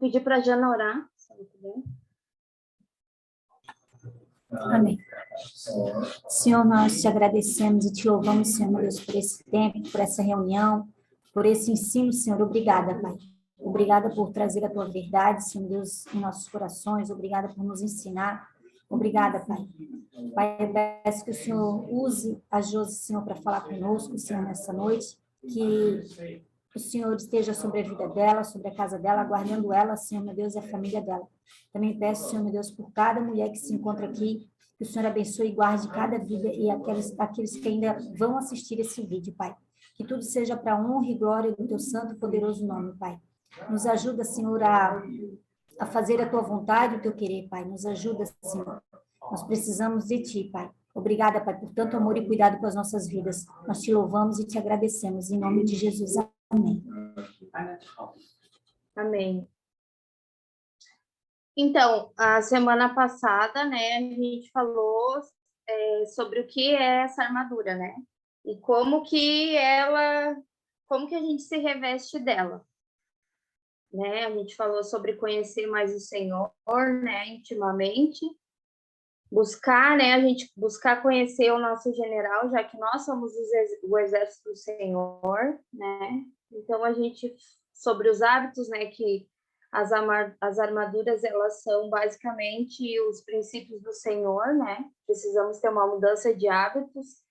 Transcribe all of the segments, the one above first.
pedir para a Jana orar, se ela puder. Amém. Senhor, nós te agradecemos e te louvamos, Senhor, meu Deus, por esse tempo, por essa reunião, por esse ensino, Senhor. Obrigada, Pai. Obrigada por trazer a tua verdade, Senhor Deus, em nossos corações. Obrigada por nos ensinar. Obrigada, Pai. Pai, eu peço que o Senhor use a Josi, Senhor, para falar conosco, Senhor, nessa noite. Que o Senhor esteja sobre a vida dela, sobre a casa dela, guardando ela, Senhor, meu Deus, e a família dela. Também peço, Senhor, meu Deus, por cada mulher que se encontra aqui, que o Senhor abençoe e guarde cada vida e aqueles que ainda vão assistir esse vídeo, Pai. Que tudo seja para a honra e glória do teu santo e poderoso nome, Pai. Nos ajuda, Senhor, a fazer a tua vontade e o teu querer, Pai. Nos ajuda, Senhor. Nós precisamos de ti, Pai. Obrigada, Pai, por tanto amor e cuidado com as nossas vidas. Nós te louvamos e te agradecemos. Em nome de Jesus. Amém. Amém. Então, a semana passada, né, a gente falou sobre o que é essa armadura, né? E como que a gente se reveste dela, né? A gente falou sobre conhecer mais o Senhor, né, intimamente, buscar, né, a gente buscar conhecer o nosso general, já que nós somos o exército do Senhor, né? Então, a gente, sobre os hábitos, né, que as armaduras, elas são basicamente os princípios do Senhor, né? Precisamos ter uma mudança de hábitos.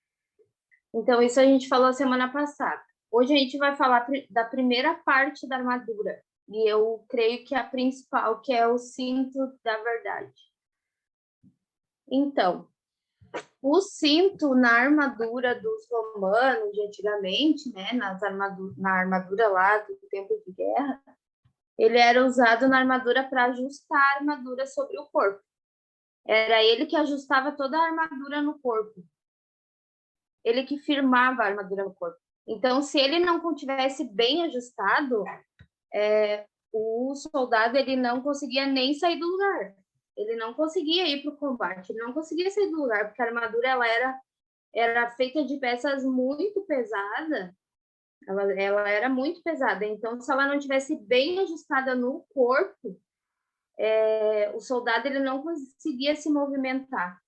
Então, isso a gente falou semana passada. Hoje a gente vai falar da primeira parte da armadura, e eu creio que a principal, que é o cinto da verdade. Então, o cinto na armadura dos romanos de antigamente, né, na armadura lá do tempo de guerra, ele era usado na armadura para ajustar a armadura sobre o corpo. Era ele que ajustava toda a armadura no corpo. Ele que firmava a armadura no corpo. Então, se ele não tivesse bem ajustado, o soldado ele não conseguia nem sair do lugar. Ele não conseguia ir para o combate, ele não conseguia sair do lugar, porque a armadura ela era feita de peças muito pesadas. Ela era muito pesada, então se ela não tivesse bem ajustada no corpo, o soldado ele não conseguia se movimentar.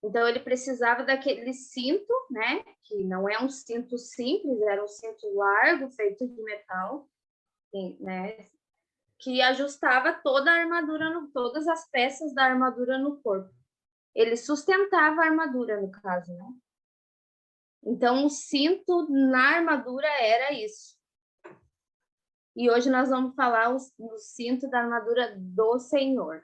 Então ele precisava daquele cinto, né? Que não é um cinto simples, era um cinto largo, feito de metal, né? Que ajustava toda a armadura, todas as peças da armadura no corpo. Ele sustentava a armadura, no caso, né? Então, o cinto na armadura era isso. E hoje nós vamos falar o cinto da armadura do Senhor.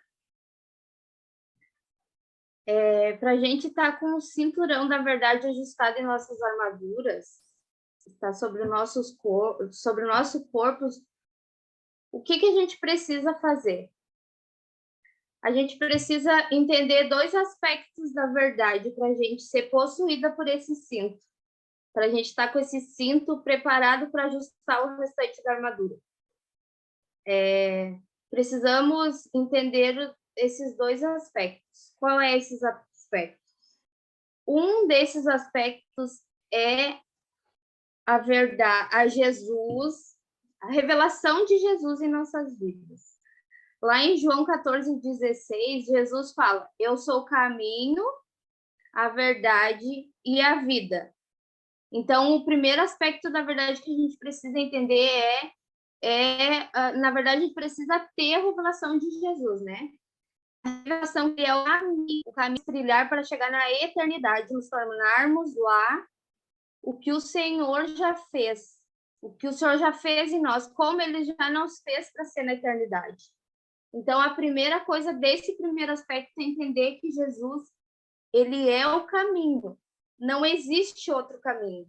Para a gente estar com o cinturão da verdade ajustado em nossas armaduras, está sobre o nosso corpo, o que a gente precisa fazer? A gente precisa entender 2 aspectos da verdade para a gente ser possuída por esse cinto. Para a gente estar com esse cinto preparado para ajustar o restante da armadura. Precisamos entender esses 2 aspectos. Qual é esses aspectos? Um desses aspectos é a verdade, a Jesus, a revelação de Jesus em nossas vidas. Lá em João 14:16, Jesus fala: eu sou o caminho, a verdade e a vida. Então, o primeiro aspecto da verdade que a gente precisa entender na verdade, a gente precisa ter a revelação de Jesus, né? A revelação que é o caminho trilhar para chegar na eternidade, nos tornarmos lá o que o Senhor já fez. O que o Senhor já fez em nós, como Ele já nos fez para ser na eternidade. Então, a primeira coisa desse primeiro aspecto é entender que Jesus, Ele é o caminho. Não existe outro caminho.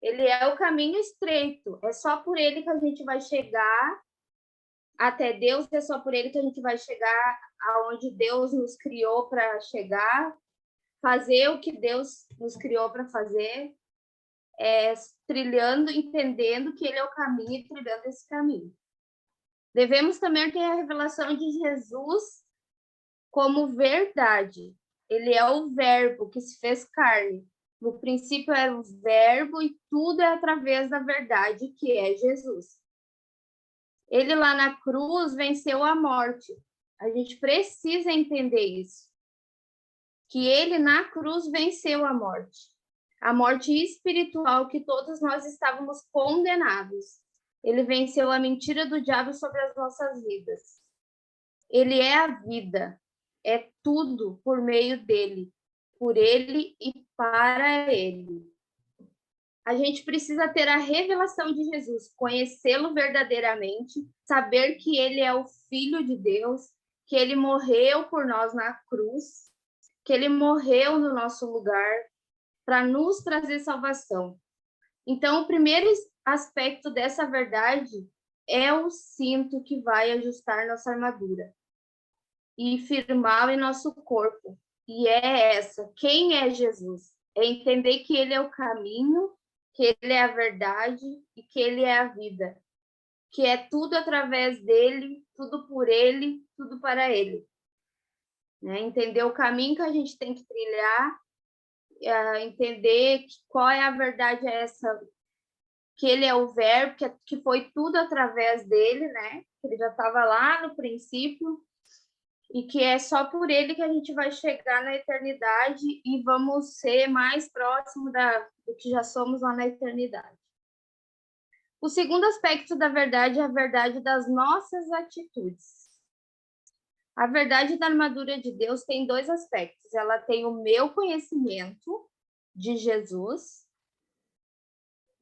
Ele é o caminho estreito. É só por ele que a gente vai chegar até Deus, é só por ele que a gente vai chegar aonde Deus nos criou para chegar, fazer o que Deus nos criou para fazer, trilhando, entendendo que ele é o caminho e trilhando esse caminho. Devemos também ter a revelação de Jesus como verdade. Ele é o verbo que se fez carne. No princípio era o verbo e tudo é através da verdade, que é Jesus. Ele lá na cruz venceu a morte. A gente precisa entender isso. Que ele na cruz venceu a morte espiritual que todos nós estávamos condenados. Ele venceu a mentira do diabo sobre as nossas vidas. Ele é a vida, é tudo por meio dele, por ele e para ele. A gente precisa ter a revelação de Jesus, conhecê-lo verdadeiramente, saber que ele é o Filho de Deus, que ele morreu por nós na cruz, que ele morreu no nosso lugar para nos trazer salvação. Então, o primeiro aspecto dessa verdade é o cinto que vai ajustar nossa armadura e firmá-la em nosso corpo. E é essa, quem é Jesus? É entender que ele é o caminho, que ele é a verdade e que ele é a vida. Que é tudo através dele, tudo por ele, tudo para ele. Né? Entender o caminho que a gente tem que trilhar, entender qual é a verdade essa, que ele é o verbo, que foi tudo através dele, né? Ele já estava lá no princípio, e que é só por ele que a gente vai chegar na eternidade e vamos ser mais próximo do que já somos lá na eternidade. O segundo aspecto da verdade é a verdade das nossas atitudes. A verdade da armadura de Deus tem dois aspectos. Ela tem o meu conhecimento de Jesus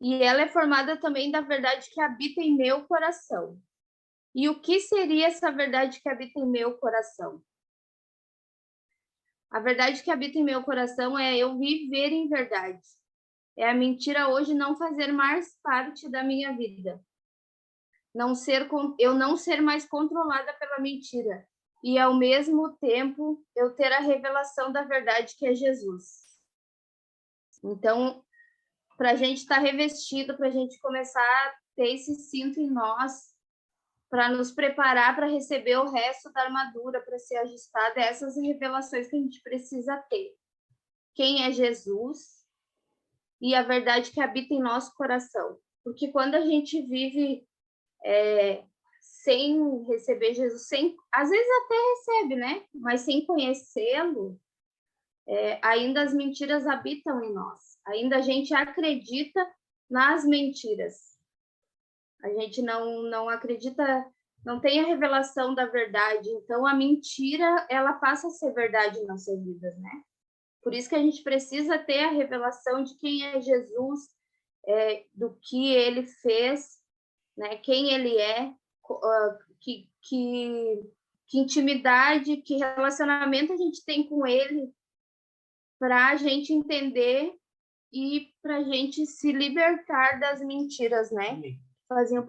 e ela é formada também da verdade que habita em meu coração. E o que seria essa verdade que habita em meu coração? A verdade que habita em meu coração é eu viver em verdade. É a mentira hoje não fazer mais parte da minha vida. Eu não ser mais controlada pela mentira. E, ao mesmo tempo, eu ter a revelação da verdade que é Jesus. Então, para a gente estar revestido, para a gente começar a ter esse cinto em nós, para nos preparar para receber o resto da armadura, para ser ajustada a essas revelações que a gente precisa ter. Quem é Jesus e a verdade que habita em nosso coração. Porque quando a gente vive sem receber Jesus, às vezes até recebe, né? Mas sem conhecê-lo, ainda as mentiras habitam em nós. Ainda a gente acredita nas mentiras. A gente não acredita, não tem a revelação da verdade. Então, a mentira, ela passa a ser verdade em nossas vidas, né? Por isso que a gente precisa ter a revelação de quem é Jesus, do que ele fez, né? Quem ele é, que intimidade, que relacionamento a gente tem com ele, para a gente entender e para a gente se libertar das mentiras, né? Faziam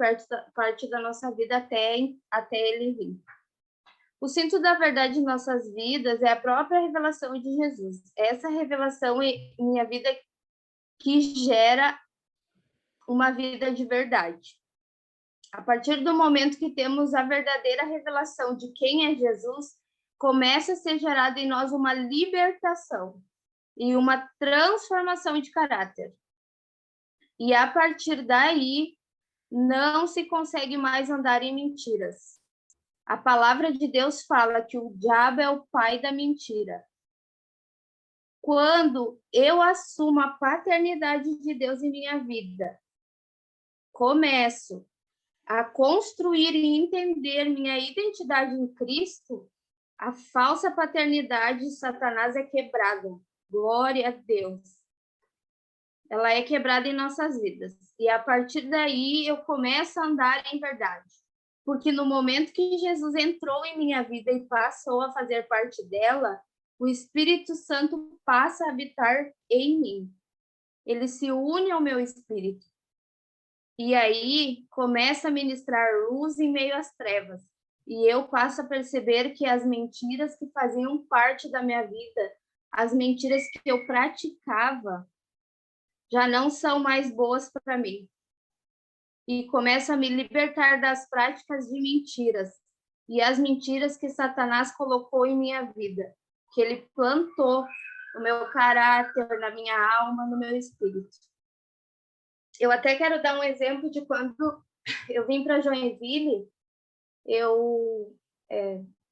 parte da nossa vida até ele vir. O cinto da verdade em nossas vidas é a própria revelação de Jesus. Essa revelação em minha vida que gera uma vida de verdade. A partir do momento que temos a verdadeira revelação de quem é Jesus, começa a ser gerada em nós uma libertação e uma transformação de caráter. E a partir daí, não se consegue mais andar em mentiras. A palavra de Deus fala que o diabo é o pai da mentira. Quando eu assumo a paternidade de Deus em minha vida, começo a construir e entender minha identidade em Cristo, a falsa paternidade de Satanás é quebrada. Glória a Deus. Ela é quebrada em nossas vidas. E a partir daí eu começo a andar em verdade. Porque no momento que Jesus entrou em minha vida e passou a fazer parte dela, o Espírito Santo passa a habitar em mim. Ele se une ao meu espírito. E aí começa a ministrar luz em meio às trevas. E eu passo a perceber que as mentiras que faziam parte da minha vida, as mentiras que eu praticava, já não são mais boas para mim. E começo a me libertar das práticas de mentiras e as mentiras que Satanás colocou em minha vida, que ele plantou no meu caráter, na minha alma, no meu espírito. Eu até quero dar um exemplo de quando eu vim para Joinville, eu,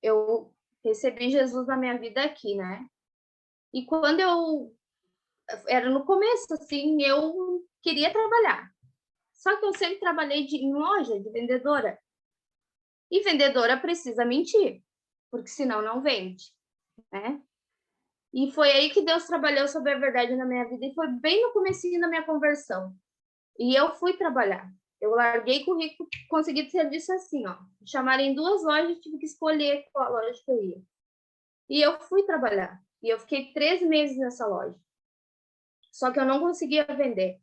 eu recebi Jesus na minha vida aqui, né? E quando era no começo, assim, eu queria trabalhar. Só que eu sempre trabalhei em loja de vendedora. E vendedora precisa mentir, porque senão não vende, né? E foi aí que Deus trabalhou sobre a verdade na minha vida, e foi bem no comecinho da minha conversão. E eu fui trabalhar. Eu larguei currículo, consegui serviço assim, ó. Me chamaram em 2 lojas, tive que escolher qual loja que eu ia. E eu fui trabalhar. E eu fiquei 3 meses nessa loja. Só que eu não conseguia vender,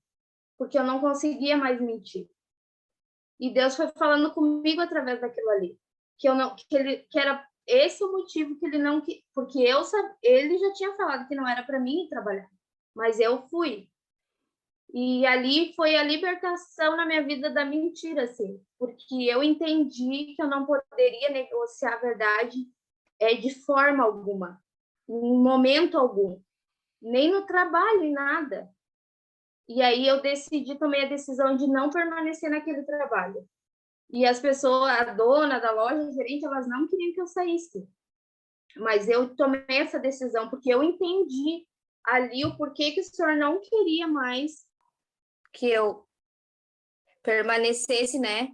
porque eu não conseguia mais mentir. E Deus foi falando comigo através daquilo ali, que era esse o motivo que ele não, porque ele já tinha falado que não era para mim ir trabalhar, mas eu fui. E ali foi a libertação na minha vida da mentira, assim, porque eu entendi que eu não poderia negociar a verdade de forma alguma, em momento algum, nem no trabalho, em nada. E aí eu tomei a decisão de não permanecer naquele trabalho. E as pessoas, a dona da loja, a gerente, elas não queriam que eu saísse. Mas eu tomei essa decisão porque eu entendi ali o porquê que o senhor não queria mais que eu permanecesse, né,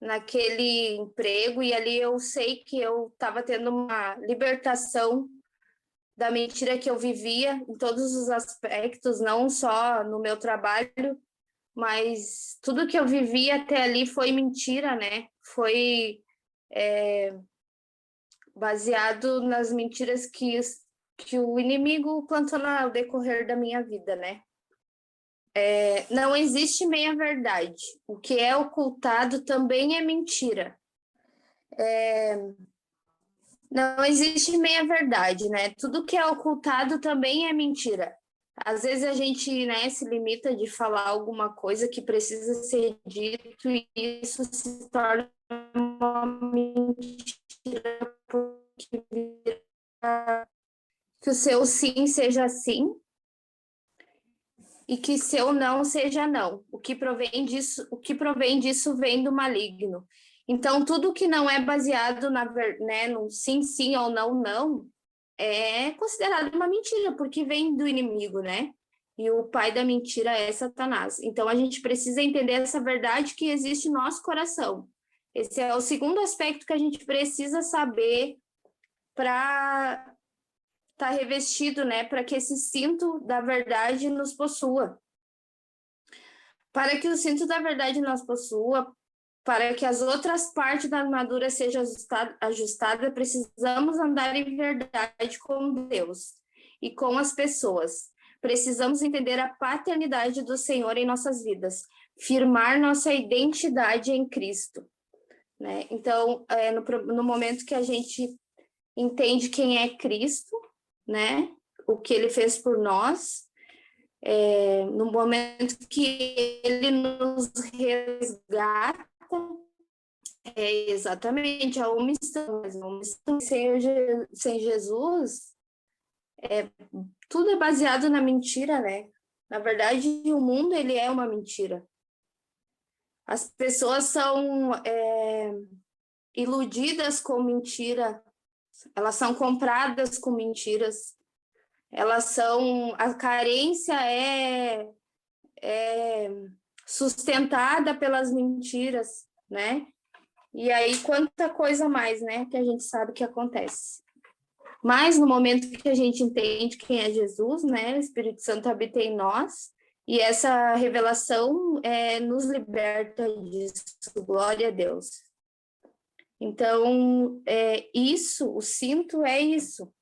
naquele emprego. E ali eu sei que eu estava tendo uma libertação da mentira que eu vivia em todos os aspectos, não só no meu trabalho, mas tudo que eu vivi até ali foi mentira, né? Foi baseado nas mentiras que o inimigo plantou no decorrer da minha vida, né? Não existe meia-verdade. O que é ocultado também é mentira. Não existe meia-verdade, né? Tudo que é ocultado também é mentira. Às vezes a gente, né, se limita de falar alguma coisa que precisa ser dito e isso se torna uma mentira porque que o seu sim seja sim e que seu não seja não. O que provém disso vem do maligno. Então, tudo que não é baseado no sim, sim ou não, não, é considerado uma mentira, porque vem do inimigo, né? E o pai da mentira é Satanás. Então, a gente precisa entender essa verdade que existe no nosso coração. Esse é o segundo aspecto que a gente precisa saber para estar revestido, né? Para que esse cinto da verdade nos possua. Para que o cinto da verdade nos possua, para que as outras partes da armadura sejam ajustadas, precisamos andar em verdade com Deus e com as pessoas. Precisamos entender a paternidade do Senhor em nossas vidas, firmar nossa identidade em Cristo, né? Então, no momento que a gente entende quem é Cristo, né? O que ele fez por nós, no momento que ele nos resgata, exatamente a omissão, mas a omissão sem Jesus, tudo é baseado na mentira, né? Na verdade, o mundo ele é uma mentira. As pessoas são iludidas com mentira, elas são compradas com mentiras, a carência é sustentada pelas mentiras, né? E aí, quanta coisa mais, né, que a gente sabe que acontece. Mas no momento que a gente entende quem é Jesus, né, o Espírito Santo habita em nós, e essa revelação nos liberta disso, glória a Deus. Então, o cinto é isso,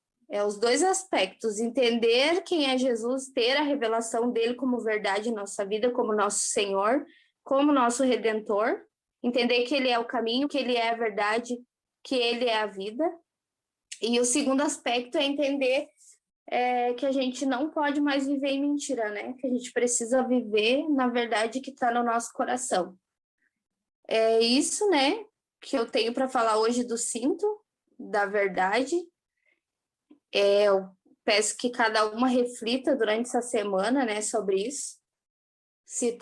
os dois aspectos, entender quem é Jesus, ter a revelação dele como verdade em nossa vida, como nosso Senhor, como nosso Redentor, entender que ele é o caminho, que ele é a verdade, que ele é a vida. E o segundo aspecto é entender que a gente não pode mais viver em mentira, né? Que a gente precisa viver na verdade que está no nosso coração. É isso, né, que eu tenho para falar hoje do cinto da verdade. Eu peço que cada uma reflita durante essa semana, né, sobre isso. Se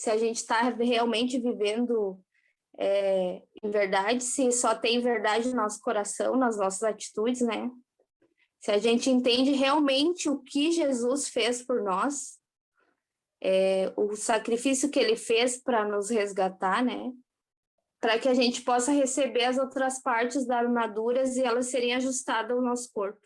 a gente está realmente vivendo em verdade, se só tem verdade no nosso coração, nas nossas atitudes, né? Se a gente entende realmente o que Jesus fez por nós, o sacrifício que ele fez para nos resgatar, né? Para que a gente possa receber as outras partes da armadura e elas serem ajustadas ao nosso corpo.